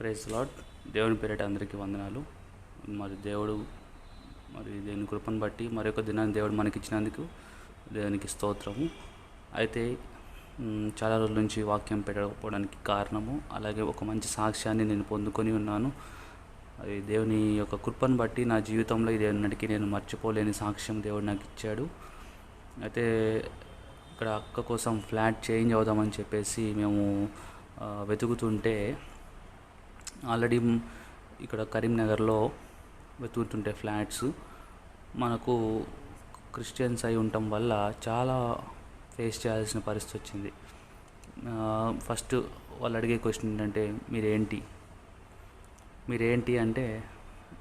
Praise lord. దేవుని పేరిట అందరికీ వందనాలు. మరి దేవుడు దేవుని కృపను బట్టి మరొక దినాన్ని దేవుడు మనకిచ్చినందుకు దేవునికి స్తోత్రము. అయితే చాలా రోజుల నుంచి వాక్యం పెట్టకపోవడానికి కారణము, అలాగే ఒక మంచి సాక్ష్యాన్ని నేను పొందుకొని ఉన్నాను. అది దేవుని యొక్క కృపను బట్టి నా జీవితంలో ఇది ఎన్నటికీ నేను మర్చిపోలేని సాక్ష్యం దేవుడు నాకు ఇచ్చాడు. అయితే ఇక్కడ అక్క కోసం ఫ్లాట్ చేంజ్ అవుదామని చెప్పేసి మేము వెతుకుతుంటే, ఆల్రెడీ ఇక్కడ కరీంనగర్లో వెతుకుతుంటే ఫ్లాట్స్ మనకు క్రిస్టియన్స్ అయి ఉండటం వల్ల చాలా ఫేస్ చేయాల్సిన పరిస్థితి వచ్చింది. ఫస్ట్ వాళ్ళు అడిగే క్వశ్చన్ ఏంటంటే, మీరేంటి అంటే,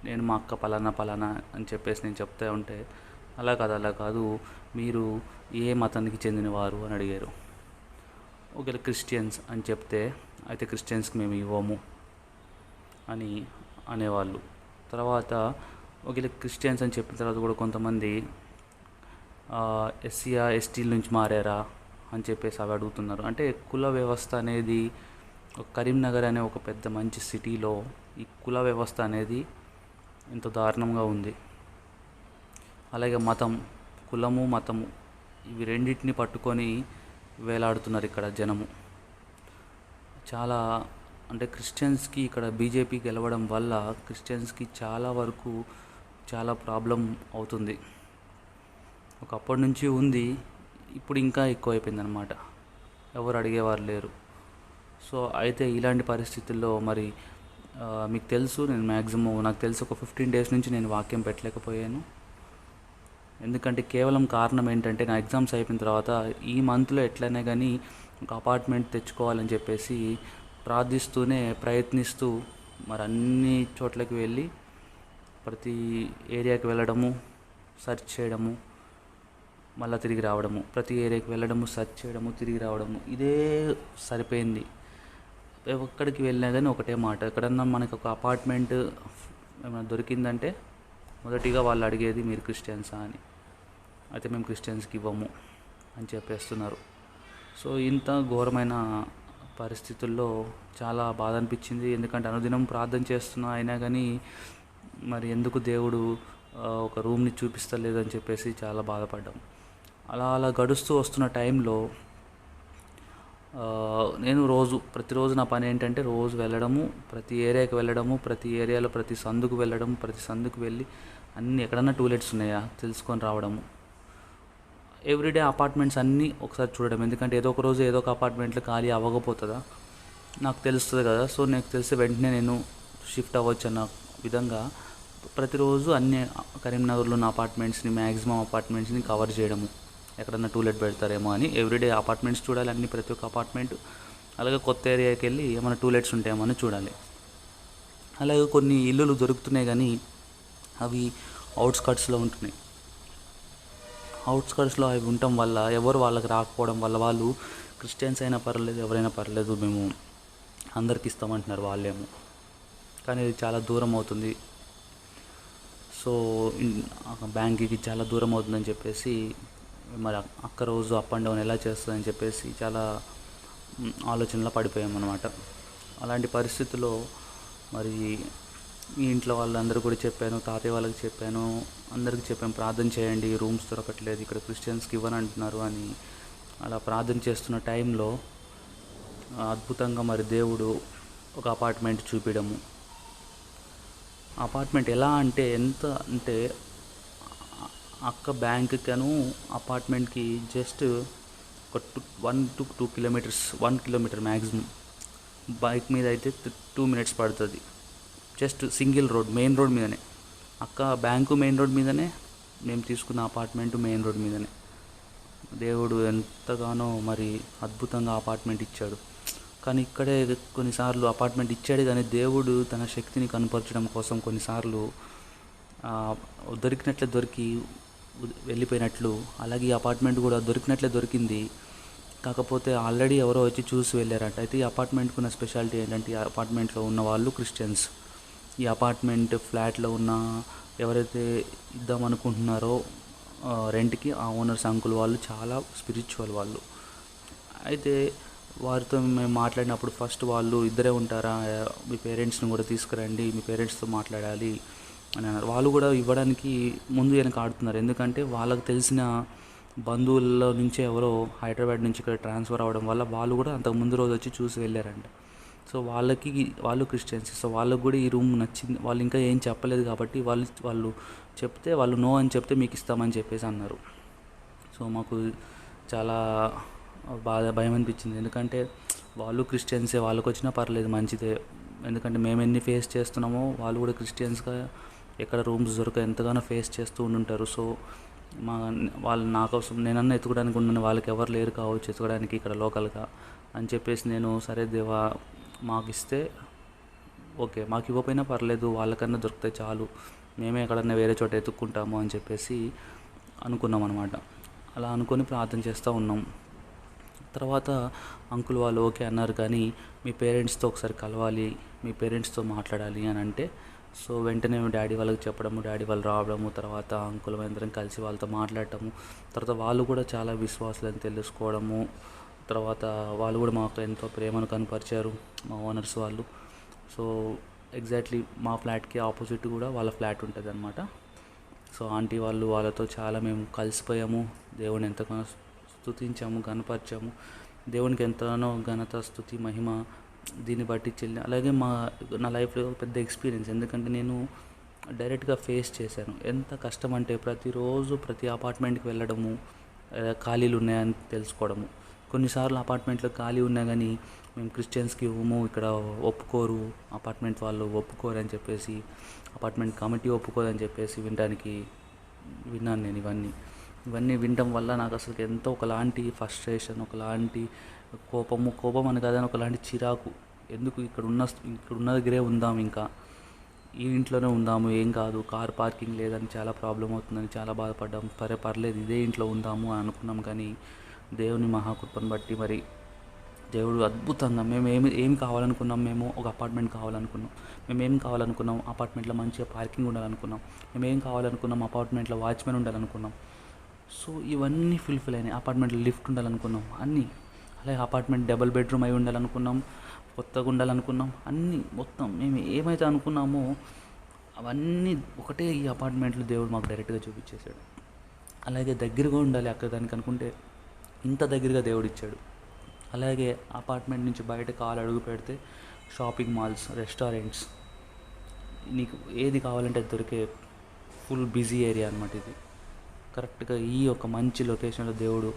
నేను మా అక్క పలానా అని చెప్పేసి నేను చెప్తా ఉంటే, అలా కాదు మీరు ఏ మతానికి చెందినవారు అని అడిగారు. ఒకవేళ క్రిస్టియన్స్ అని చెప్తే, అయితే క్రిస్టియన్స్కి మేము ఇవ్వము అని అనేవాళ్ళు. తర్వాత ఒకవేళ క్రిస్టియన్స్ అని చెప్పిన తర్వాత కూడా కొంతమంది ఎస్సీల నుంచి మారారా అని చెప్పేసి అవి అడుగుతున్నారు. అంటే కుల వ్యవస్థ అనేది కరీంనగర్ అనే ఒక పెద్ద మంచి సిటీలో ఈ కుల వ్యవస్థ అనేది ఎంతో దారుణంగా ఉంది. అలాగే కులము మతము ఇవి రెండింటిని పట్టుకొని వేలాడుతున్నారు ఇక్కడ జనము. చాలా అంటే క్రిస్టియన్స్కి ఇక్కడ బీజేపీ గెలవడం వల్ల క్రిస్టియన్స్కి చాలా వరకు చాలా ప్రాబ్లం అవుతుంది. ఒకప్పటి నుంచి ఉంది, ఇప్పుడు ఇంకా ఎక్కువైపోయింది అన్నమాట. ఎవరు అడిగేవారు లేరు. సో అయితే ఇలాంటి పరిస్థితుల్లో మరి మీకు తెలుసు, నాకు తెలిసి ఒక 15 days నుంచి నేను వాక్యం పెట్టలేకపోయాను. ఎందుకంటే కేవలం కారణం ఏంటంటే, నా ఎగ్జామ్స్ అయిపోయిన తర్వాత ఈ మంత్లో ఎట్లనే కానీ ఒక అపార్ట్మెంట్ తెచ్చుకోవాలని చెప్పేసి ప్రయత్నిస్తూ మరి అన్ని చోట్లకి వెళ్ళి ప్రతి ఏరియాకి వెళ్ళడము, సెర్చ్ చేయడము, మళ్ళీ తిరిగి రావడము, ప్రతి ఏరియాకి వెళ్ళడము, సెర్చ్ చేయడము, తిరిగి రావడము, ఇదే సరిపోయింది. ఎక్కడికి వెళ్ళినా కానీ ఒకటే మాట, ఎక్కడన్నా మనకు ఒక అపార్ట్మెంట్ ఏమైనా దొరికిందంటే మొదటిగా వాళ్ళు అడిగేది మీరు క్రిస్టియన్సా అని. అయితే మేము క్రిస్టియన్స్కి ఇవ్వము అని చెప్పేస్తున్నారు. సో ఇంత ఘోరమైన పరిస్థితుల్లో చాలా బాధ అనిపించింది. ఎందుకంటే అనుదినం ప్రార్థన చేస్తున్నా అయినా కానీ మరి ఎందుకు దేవుడు ఒక రూమ్ని చూపిస్తలేదు అని చెప్పేసి చాలా బాధపడ్డాం. అలా గడుస్తూ వస్తున్న టైంలో నేను ప్రతిరోజు నా పని ఏంటంటే రోజు వెళ్ళడము, ప్రతి ఏరియాకి వెళ్ళడము, ప్రతి ఏరియాలో ప్రతి సందుకు వెళ్ళడము, ప్రతి సందుకు వెళ్ళి అన్నీ ఎక్కడన్నా టూలెట్స్ ఉన్నాయా తెలుసుకొని రావడము. ఎవ్రీడే అపార్ట్మెంట్స్ అన్నీ ఒకసారి చూడడం. ఎందుకంటే ఏదో ఒక రోజు ఏదో ఒక అపార్ట్మెంట్లో ఖాళీ అవ్వకపోతుందా నాకు తెలుస్తుంది కదా. సో నాకు తెలిసి వెంటనే నేను షిఫ్ట్ అవ్వచ్చు అన్న విధంగా ప్రతిరోజు అన్ని కరీంనగర్లో ఉన్న మ్యాక్సిమం అపార్ట్మెంట్స్ని కవర్ చేయడము, ఎక్కడన్నా టూలెట్ పెడతారేమో అని. ఎవ్రీడే అపార్ట్మెంట్స్ చూడాలి, అన్ని ప్రతి ఒక్క అపార్ట్మెంట్. అలాగే కొత్త ఏరియాకి వెళ్ళి ఏమైనా టూలెట్స్ ఉంటాయేమో అని చూడాలి. అలాగే కొన్ని ఇల్లులు దొరుకుతున్నాయి కానీ అవి అవుట్స్కట్స్లో ఉంటున్నాయి. అవుట్స్కట్స్లో అవి ఉండటం వల్ల ఎవరు వాళ్ళకి రాకపోవడం వల్ల వాళ్ళు క్రిస్టియన్స్ అయినా పర్లేదు, ఎవరైనా పర్లేదు, మేము అందరికి ఇస్తామంటున్నారు వాళ్ళేమో. కానీ ఇది చాలా దూరం అవుతుంది. సో బ్యాంక్కి చాలా దూరం అవుతుందని చెప్పేసి మరి అక్క రోజు అప్ అండ్ డౌన్ ఎలా చేస్తుందని చెప్పేసి చాలా ఆలోచనలో పడిపోయామన్నమాట. అలాంటి పరిస్థితుల్లో మరి మీ ఇంట్లో వాళ్ళందరూ కూడా చెప్పాను, తాతయ్య వాళ్ళకి చెప్పాను, అందరికీ చెప్పాను, ప్రార్థన చేయండి, రూమ్స్ దొరకట్లేదు, ఇక్కడ క్రిస్టియన్స్కి ఇవ్వని అంటున్నారు అని. అలా ప్రార్థన చేస్తున్న టైంలో అద్భుతంగా మరి దేవుడు ఒక అపార్ట్మెంట్ చూపించడము. అపార్ట్మెంట్ ఎలా అంటే ఎంత అంటే అక్క బ్యాంక్కను అపార్ట్మెంట్కి జస్ట్ ఒక 1 to 2 kilometers, 1 kilometer maximum. Bike మీద అయితే 2 minutes పడుతుంది. Just single road, main road మీదనే. అక్క బ్యాంకు మెయిన్ రోడ్ మీదనే, మేము తీసుకున్న అపార్ట్మెంట్ మెయిన్ రోడ్ మీదనే. దేవుడు ఎంతగానో మరి అద్భుతంగా అపార్ట్మెంట్ ఇచ్చాడు. కానీ ఇక్కడే కొన్నిసార్లు అపార్ట్మెంట్ ఇచ్చాడు కానీ దేవుడు తన శక్తిని కనపరచడం కోసం కొన్నిసార్లు దొరికి వెళ్ళిపోయినట్లు, అలాగే ఈ అపార్ట్మెంట్ కూడా దొరికింది. కాకపోతే ఆల్రెడీ ఎవరో వచ్చి చూసి వెళ్ళారంట. అయితే ఈ అపార్ట్మెంట్కి ఉన్న స్పెషాలిటీ ఏంటంటే, ఈ అపార్ట్మెంట్లో ఉన్న వాళ్ళు క్రిస్టియన్స్. ఈ అపార్ట్మెంట్ ఫ్లాట్లో ఉన్న ఎవరైతే ఇద్దామనుకుంటున్నారో రెంట్కి, ఆ ఓనర్స్ అంకుల్ వాళ్ళు చాలా స్పిరిచువల్ వాళ్ళు. అయితే వారితో మేము మాట్లాడినప్పుడు ఫస్ట్ వాళ్ళు ఇద్దరే ఉంటారా, మీ పేరెంట్స్ని కూడా తీసుకురండి, మీ పేరెంట్స్తో మాట్లాడాలి అని అన్నారు. వాళ్ళు కూడా ఇవ్వడానికి ముందు వెనక ఆడుతున్నారు. ఎందుకంటే వాళ్ళకు తెలిసిన బంధువుల్లో నుంచే ఎవరో హైదరాబాద్ నుంచి ఇక్కడ ట్రాన్స్ఫర్ అవ్వడం వల్ల వాళ్ళు కూడా అంతకు ముందు రోజు వచ్చి చూసి వెళ్ళారంట. సో వాళ్ళు క్రిస్టియన్స్. సో వాళ్ళకు కూడా ఈ రూమ్ నచ్చింది. వాళ్ళు ఇంకా ఏం చెప్పలేదు కాబట్టి వాళ్ళు చెప్తే వాళ్ళు నో అని చెప్తే మీకు ఇస్తామని చెప్పేసి అన్నారు. సో మాకు చాలా భయం అనిపించింది. ఎందుకంటే వాళ్ళు క్రిస్టియన్సే, వాళ్ళకి వచ్చినా పర్లేదు మంచిదే. ఎందుకంటే మేము ఎన్ని ఫేస్ చేస్తున్నామో వాళ్ళు కూడా క్రిస్టియన్స్గా ఎక్కడ రూమ్స్ దొరక ఎంతగానో ఫేస్ చేస్తూ ఉండుంటారు. సో వాళ్ళు నా కోసం నేనన్నా ఎత్తుకోవడానికి ఉన్నాను, వాళ్ళకి ఎవరు లేరు కావచ్చు ఎత్తుకోవడానికి ఇక్కడ లోకల్గా అని చెప్పేసి నేను సరే దేవా మాకు ఇస్తే ఓకే, మాకు ఇవ్వకపోయినా పర్లేదు, వాళ్ళకన్నా దొరికితే చాలు, మేమే ఎక్కడన్నా వేరే చోట ఎత్తుక్కుంటాము అని చెప్పేసి అనుకున్నాం అనమాట. అలా అనుకొని ప్రార్థన చేస్తూ ఉన్నాం. తర్వాత అంకుల్ వాళ్ళు ఓకే అన్నారు, కానీ మీ పేరెంట్స్తో ఒకసారి కలవాలి, మీ పేరెంట్స్తో మాట్లాడాలి అని అంటే, సో వెంటనే డాడీ వాళ్ళకి చెప్పడము, డాడీ వాళ్ళు రావడము, తర్వాత అంకుల్ అందరం కలిసి వాళ్ళతో మాట్లాడటము, తర్వాత వాళ్ళు కూడా చాలా విశ్వాసాలను తెలుసుకోవడము, తర్వాత వాళ్ళు కూడా మాకు ఎంతో ప్రేమను కనపరిచారు మా ఓనర్స్ వాళ్ళు. సో ఎగ్జాక్ట్లీ మా ఫ్లాట్కి ఆపోజిట్ కూడా వాళ్ళ ఫ్లాట్ ఉంటుంది అనమాట. సో ఆంటీ వాళ్ళతో చాలా మేము కలిసిపోయాము, దేవుని ఎంతగానో స్తుతించాము, కనపరిచాము. దేవునికి ఎంతగానో ఘనత, స్తుతి, మహిమ దీన్ని బట్టి చెల్లి. అలాగే నా లైఫ్లో పెద్ద ఎక్స్పీరియన్స్, ఎందుకంటే నేను డైరెక్ట్గా ఫేస్ చేశాను. ఎంత కష్టం అంటే ప్రతిరోజు ప్రతి అపార్ట్మెంట్కి వెళ్ళడము, ఖాళీలు ఉన్నాయని తెలుసుకోవడము. కొన్నిసార్లు అపార్ట్మెంట్లో ఖాళీ ఉన్నా కానీ మేము క్రిస్టియన్స్కి ఇవ్వము, ఇక్కడ ఒప్పుకోరు, అపార్ట్మెంట్ వాళ్ళు ఒప్పుకోరు అని చెప్పేసి, అపార్ట్మెంట్ కమిటీ ఒప్పుకోరు అని చెప్పేసి విన్నాను నేను. ఇవన్నీ వినడం వల్ల నాకు అసలు ఎంతో ఒకలాంటి ఫ్రస్ట్రేషన్, ఒకలాంటి కోపం అని కాదని ఒకలాంటి చిరాకు. ఎందుకు ఇక్కడున్న దగ్గరే ఉందాం, ఇంకా ఈ ఇంట్లోనే ఉందాము, ఏం కాదు, కార్ పార్కింగ్ లేదని చాలా ప్రాబ్లం అవుతుందని చాలా బాధపడ్డాం. పర్లేదు ఇదే ఇంట్లో ఉందాము అని అనుకున్నాం. కానీ దేవుని మహాకృపను బట్టి మరి దేవుడు అద్భుతంగా మేము ఏమి కావాలనుకున్నాం, మేము ఒక అపార్ట్మెంట్ కావాలనుకున్నాం. మేమేం కావాలనుకున్నాం, అపార్ట్మెంట్లో మంచిగా పార్కింగ్ ఉండాలనుకున్నాం. మేమేం కావాలనుకున్నాం, అపార్ట్మెంట్లో వాచ్మెన్ ఉండాలనుకున్నాం. సో ఇవన్నీ ఫుల్ఫిల్ అయినాయి. అపార్ట్మెంట్లో లిఫ్ట్ ఉండాలనుకున్నాం అన్నీ. అలాగే అపార్ట్మెంట్ డబుల్ బెడ్రూమ్ అయి ఉండాలనుకున్నాం, కొత్తగా ఉండాలనుకున్నాం. అన్నీ మొత్తం మేము ఏమైతే అనుకున్నామో అవన్నీ ఒకటే ఈ అపార్ట్మెంట్లో దేవుడు మాకు డైరెక్ట్గా చూపించేశాడు. అలాగే దగ్గరగా ఉండాలి అక్కడ దానికి అనుకుంటే ఇంత దగ్గరగా దేవుడు ఇచ్చాడు. అలాగే అపార్ట్మెంట్ నుంచి బయట కాలు అడుగు పెడితే షాపింగ్ మాల్స్, రెస్టారెంట్స్, నీకు ఏది కావాలంటే అది దొరికే ఫుల్ బిజీ ఏరియా అనమాట ఇది. కరెక్ట్గా ఈ ఒక మంచి లొకేషన్లో దేవుడు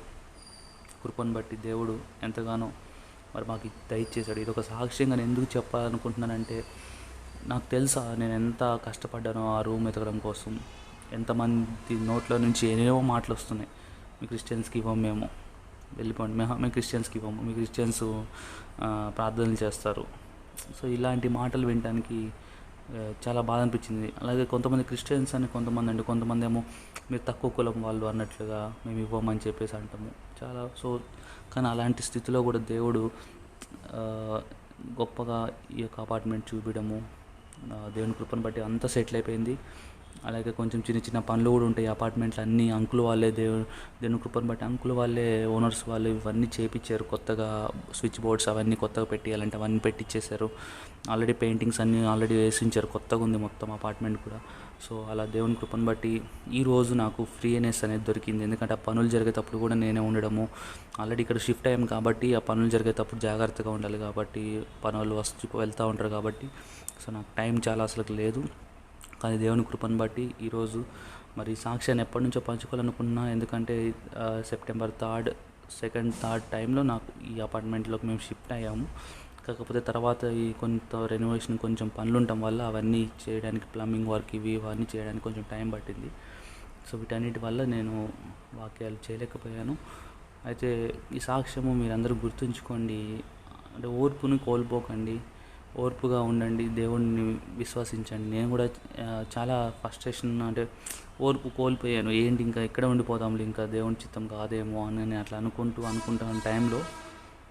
కృపను బట్టి దేవుడు ఎంతగానో మరి మాకు దయచేశాడు. ఇది ఒక సాక్ష్యంగా నేను ఎందుకు చెప్పాలనుకుంటున్నానంటే, నాకు తెలుసా నేను ఎంత కష్టపడ్డానో ఆ రూమ్ ఎతకడం కోసం. ఎంతమంది నోట్లో నుంచి ఏవేవో మాటలు వస్తున్నాయి, మీ క్రిస్టియన్స్కి ఇవ్వం, మేము వెళ్ళిపోండి, మేము క్రిస్టియన్స్కి ఇవ్వము, మీ క్రిస్టియన్స్ ప్రార్థనలు చేస్తారు. సో ఇలాంటి మాటలు వినడానికి చాలా బాధ అనిపించింది. అలాగే కొంతమంది క్రిస్టియన్స్ అని కొంతమంది ఏమో మీరు తక్కువ కులం వాళ్ళు అన్నట్లుగా మేము ఇవ్వమని చెప్పేసి అంటాము చాలా. కానీ అలాంటి స్థితిలో కూడా దేవుడు గొప్పగా ఈ యొక్క అపార్ట్మెంట్ చూపించడము, దేవుని కృపను బట్టి అంతా సెటిల్ అయిపోయింది. అలాగే కొంచెం చిన్న పనులు కూడా ఉంటాయి అపార్ట్మెంట్లో, అన్నీ అంకుల్ వాళ్ళే దేవుని కృపను బట్టి అంకుల్ వాళ్ళే, ఓనర్స్ వాళ్ళు ఇవన్నీ చేయించారు. కొత్తగా స్విచ్ బోర్డ్స్ అవన్నీ కొత్తగా పెట్టియాలంటే అవన్నీ పెట్టించేశారు. ఆల్రెడీ పెయింటింగ్స్ అన్నీ ఆల్రెడీ వేసించారు, కొత్తగా ఉంది మొత్తం అపార్ట్మెంట్ కూడా. సో అలా దేవుని కృపను బట్టి ఈరోజు నాకు ఫ్రీనెస్ అనేది దొరికింది. ఎందుకంటే ఆ పనులు జరిగేటప్పుడు కూడా నేనే ఉండడము, ఆల్రెడీ ఇక్కడ షిఫ్ట్ అయ్యాము కాబట్టి ఆ పనులు జరిగేటప్పుడు జాగ్రత్తగా ఉండాలి కాబట్టి, పనులు వెళ్తూ ఉంటారు కాబట్టి, సో నాకు టైం చాలా అసలు లేదు. కానీ దేవుని కృపను బట్టి ఈరోజు మరి సాక్ష్యాన్ని ఎప్పటి నుంచో పంచుకోవాలనుకున్నా. ఎందుకంటే సెప్టెంబర్ 2nd టైంలో నాకు ఈ అపార్ట్మెంట్లోకి మేము షిఫ్ట్ అయ్యాము. కాకపోతే తర్వాత ఈ కొంత రెనోవేషన్ కొంచెం పనులు ఉండటం వల్ల అవన్నీ చేయడానికి, ప్లంబింగ్ వర్క్ ఇవన్నీ చేయడానికి కొంచెం టైం పట్టింది. సో వీటన్నిటి వల్ల నేను వాక్యాలు చేయలేకపోయాను. అయితే ఈ సాక్ష్యము మీరందరూ గుర్తుంచుకోండి. అంటే ఓర్పుని కోల్పోకండి, ఓర్పుగా ఉండండి, దేవుణ్ణి విశ్వసించండి. నేను కూడా చాలా ఫ్రస్ట్రేషన్, అంటే ఓర్పు కోల్పోయాను. ఏంటి ఇంకా ఎక్కడ ఉండిపోతాంలే, ఇంకా దేవుని చిత్తం కాదేమో అని నేను అట్లా అనుకుంటున్న టైంలో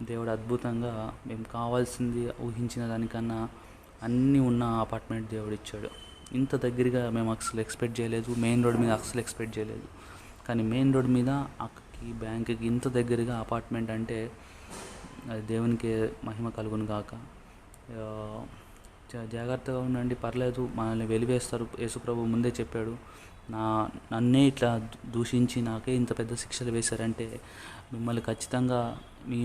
దేవుడు అద్భుతంగా మేము కావాల్సింది ఊహించిన దానికన్నా అన్నీ ఉన్న అపార్ట్మెంట్ దేవుడు ఇచ్చాడు. ఇంత దగ్గరగా మేము అసలు ఎక్స్పెక్ట్ చేయలేదు, మెయిన్ రోడ్ మీద అసలు ఎక్స్పెక్ట్ చేయలేదు. కానీ మెయిన్ రోడ్ మీద అక్కకి బ్యాంక్కి ఇంత దగ్గరగా అపార్ట్మెంట్ అంటే అది దేవునికి మహిమ కలుగును గాక. ఆ, జాగ్రత్తగా ఉండండి, పర్లేదు, మనల్ని వెలివేస్తారు. యేసుప్రభు ముందే చెప్పాడు, నన్నే ఇట్లా దూషించి నాకే ఇంత పెద్ద శిక్షలు వేశారంటే మిమ్మల్ని ఖచ్చితంగా మీ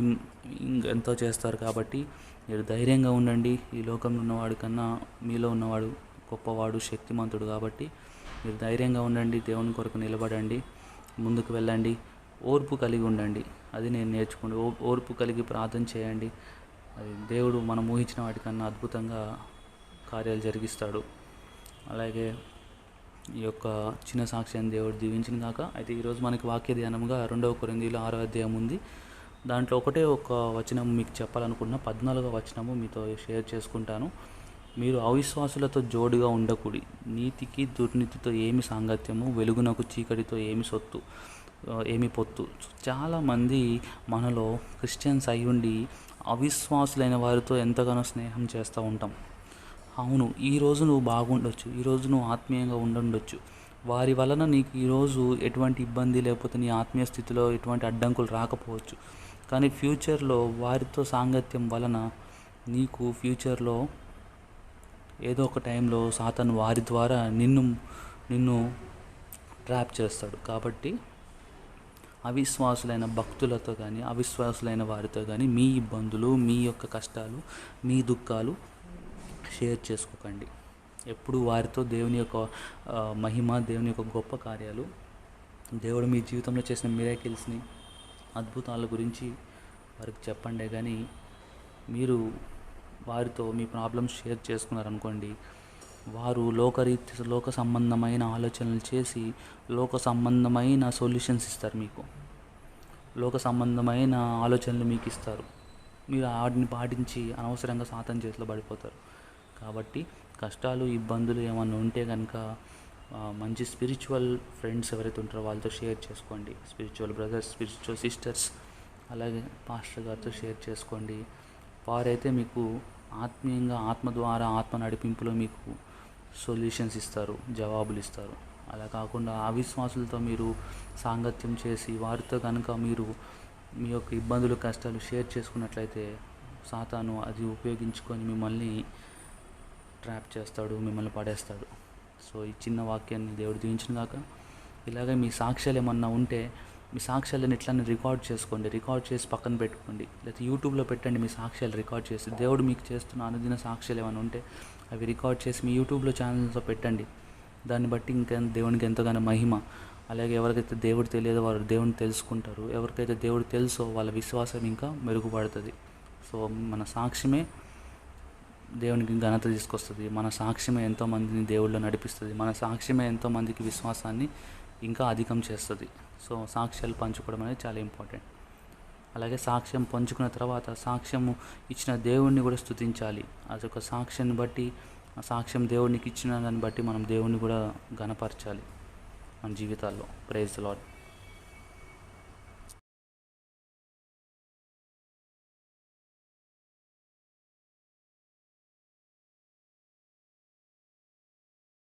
ఎంతో చేస్తారు. కాబట్టి మీరు ధైర్యంగా ఉండండి. ఈ లోకంలో ఉన్నవాడి కన్నా మీలో ఉన్నవాడు గొప్పవాడు, శక్తిమంతుడు. కాబట్టి మీరు ధైర్యంగా ఉండండి, దేవుని కొరకు నిలబడండి, ముందుకు వెళ్ళండి, ఓర్పు కలిగి ఉండండి. అది నేను నేర్చుకోండి. ఓర్పు కలిగి ప్రార్థన చేయండి. అది దేవుడు మనం ఊహించిన వాటికన్నా అద్భుతంగా కార్యాలు జరిగిస్తాడు. అలాగే ఈ యొక్క చిన్న సాక్ష్యాన్ని దేవుడు దీవించిన కాక. అయితే ఈరోజు మనకి వాక్య ధ్యానంగా 2 కొరింథీయుల 6వ అధ్యాయం ఉంది. దాంట్లో ఒకటే ఒక వచనం మీకు చెప్పాలనుకున్న 14వ వచనము మీతో షేర్ చేసుకుంటాను. మీరు అవిశ్వాసులతో జోడుగా ఉండకూడి, నీతికి దుర్నీతితో ఏమి సాంగత్యము, వెలుగునకు చీకటితో ఏమి పొత్తు. చాలామంది మనలో క్రిస్టియన్స్ అయి ఉండి అవిశ్వాసులైన వారితో ఎంతగానో స్నేహం చేస్తూ ఉంటాం. అవును, ఈరోజు నువ్వు బాగుండొచ్చు, ఈరోజు నువ్వు ఆత్మీయంగా ఉండొచ్చు, వారి వలన నీకు ఈరోజు ఎటువంటి ఇబ్బంది లేకపోతే నీ ఆత్మీయ స్థితిలో ఎటువంటి అడ్డంకులు రాకపోవచ్చు. కానీ ఫ్యూచర్లో వారితో సాంగత్యం వలన నీకు ఫ్యూచర్లో ఏదో ఒక టైంలో సాతాను వారి ద్వారా నిన్ను ట్రాప్ చేస్తాడు. కాబట్టి అవిశ్వాసులైన భక్తులతో కానీ అవిశ్వాసులైన వారితో కానీ మీ ఇబ్బందులు, మీ యొక్క కష్టాలు, మీ దుఃఖాలు షేర్ చేసుకోకండి. ఎప్పుడు వారితో దేవుని యొక్క మహిమ, దేవుని యొక్క గొప్ప కార్యాలు, దేవుడు మీ జీవితంలో చేసిన మిరాకిల్స్ని, అద్భుతాల గురించి వారికి చెప్పండి. కానీ మీరు వారితో మీ ప్రాబ్లమ్స్ షేర్ చేసుకున్నారనుకోండి, వారు లోక సంబంధమైన ఆలోచనలు చేసి లోక సంబంధమైన సొల్యూషన్స్ ఇస్తారు. మీకు లోక సంబంధమైన ఆలోచనలు మీకు ఇస్తారు. మీరు వాటిని పాటించి అనవసరంగా సాతాను చేతిలో పడిపోతారు. కాబట్టి కష్టాలు, ఇబ్బందులు ఏమన్నా ఉంటే కనుక మంచి స్పిరిచువల్ ఫ్రెండ్స్ ఎవరైతే ఉంటారో వాళ్ళతో షేర్ చేసుకోండి. స్పిరిచువల్ బ్రదర్స్, స్పిరిచువల్ సిస్టర్స్, అలాగే పాస్టర్ గారితో షేర్ చేసుకోండి. వారైతే మీకు ఆత్మీయంగా, ఆత్మ ద్వారా, ఆత్మ నడిపింపులో మీకు సొల్యూషన్స్ ఇస్తారు, జవాబులు ఇస్తారు. అలా కాకుండా అవిశ్వాసులతో మీరు సాంగత్యం చేసి వారితో కనుక మీరు మీ యొక్క ఇబ్బందులు, కష్టాలు షేర్ చేసుకున్నట్లయితే సాతాను అది ఉపయోగించుకొని మిమ్మల్ని ట్రాప్ చేస్తాడు, మిమ్మల్ని పడేస్తాడు. సో ఈ చిన్న వాక్యాన్ని దేవుడు దీవించిన కాక. ఇలాగే మీ సాక్ష్యాలు ఏమన్నా ఉంటే మీ సాక్ష్యాలను ఇట్లానే రికార్డ్ చేసుకోండి, రికార్డ్ చేసి పక్కన పెట్టుకోండి, లేకపోతే యూట్యూబ్లో పెట్టండి. మీ సాక్ష్యాలు రికార్డ్ చేసి దేవుడు మీకు చేస్తున్న అనుదిన సాక్ష్యాలు ఏమైనా ఉంటే అవి రికార్డ్ చేసి మీ యూట్యూబ్లో ఛానల్స్లో పెట్టండి. దాన్ని బట్టి ఇంకా దేవునికి ఎంతగానో మహిమ. అలాగే ఎవరికైతే దేవుడు తెలియదో వారు దేవుని తెలుసుకుంటారు, ఎవరికైతే దేవుడు తెలుసో వాళ్ళ విశ్వాసం ఇంకా మెరుగుపడుతుంది. సో మన సాక్ష్యమే దేవునికి ఘనత తీసుకొస్తుంది. మన సాక్ష్యమే ఎంతోమందిని దేవుళ్ళు నడిపిస్తుంది. మన సాక్ష్యమే ఎంతోమందికి విశ్వాసాన్ని ఇంకా అధికం చేస్తుంది. సో సాక్ష్యాలు పంచుకోవడం అనేది చాలా ఇంపార్టెంట్. అలాగే సాక్ష్యం పంచుకున్న తర్వాత సాక్ష్యము ఇచ్చిన దేవుణ్ణి కూడా స్తుతించాలి. అదొక సాక్ష్యాన్ని బట్టి, ఆ సాక్ష్యం దేవునికి ఇచ్చిన దాన్ని బట్టి మనం దేవుణ్ణి కూడా ఘనపరచాలి మన జీవితాల్లో. Praise the lord.